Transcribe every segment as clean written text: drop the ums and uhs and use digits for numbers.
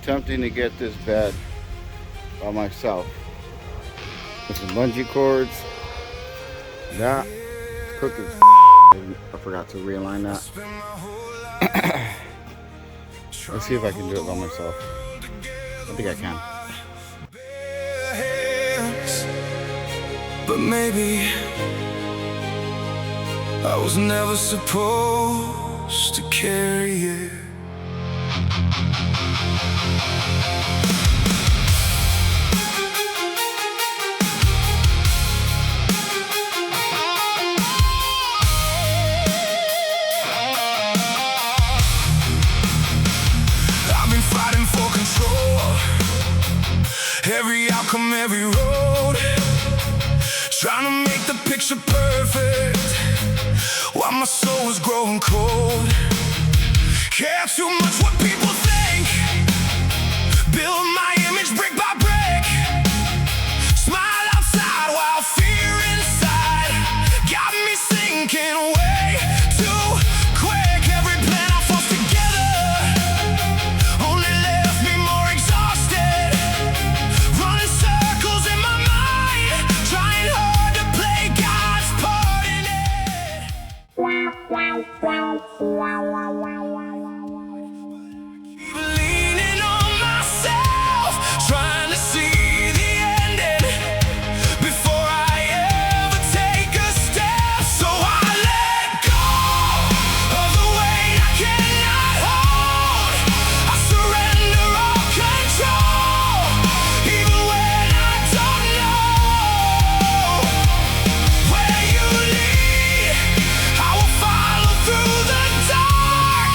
attempting to get this bed by myself with some bungee cords. That is crooked as I forgot to realign that. Let's see if I can do it by myself. I think I can. But maybe I was never supposed to carry it. I've been fighting for control, every outcome, every road, trying to make the picture perfect while my soul is growing cold. Care too much what people think, build my image brick by brick, smile outside while fear inside got me sinking way too quick. Every plan I forced together only left me more exhausted, running circles in my mind, trying hard to play God's part in it. Leaning on myself, trying to see the ending before I ever take a step. So I let go of the weight I cannot hold. I surrender all control, even when I don't know where you lead. I will follow through the dark,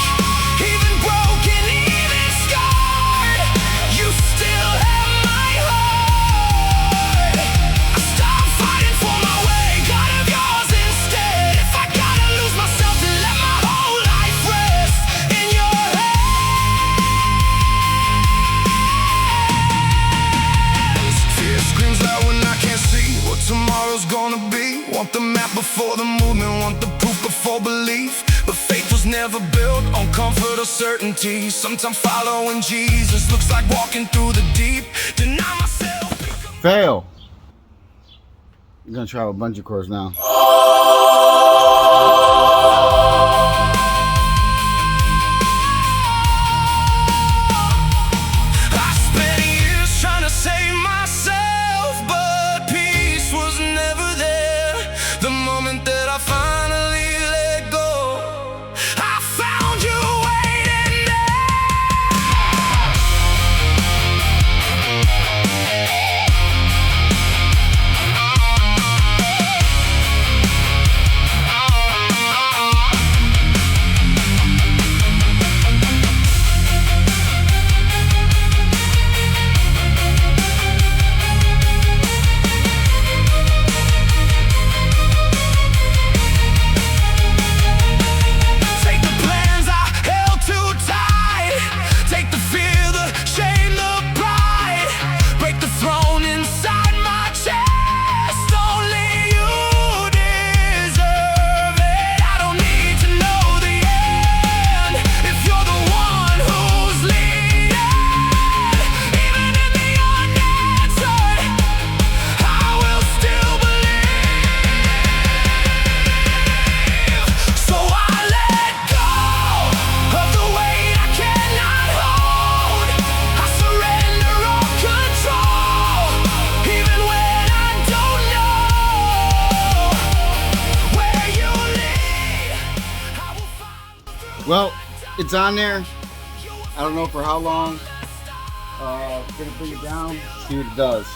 even broken, even scarred. You still have my heart. I stopped fighting for my way, God of yours instead. If I gotta lose myself, then let my whole life rest in your hands. Fear screams loud when I can't see what tomorrow's gonna be. Want the map before the movement, want the proof before belief. But faith was never built on comfort or certainty. Sometimes following Jesus looks like walking through the deep. Deny myself. Fail. I'm gonna try with bungee cords now. I spent years trying to save myself, but peace was never there. The moment that I finally let go, I found you waiting Take the plans I held too tight, take the fear, the shame, the pride, break the throne inside my chest. Only you deserve it. I don't need to know the end if you're the one who's leading. Even in the unanswered, I will still believe. So I let go of the weight I cannot hold. I surrender all control, even when I don't know where you lead. I will follow. Well, it's on there. I don't know for how long. Gonna bring it down, see what it does.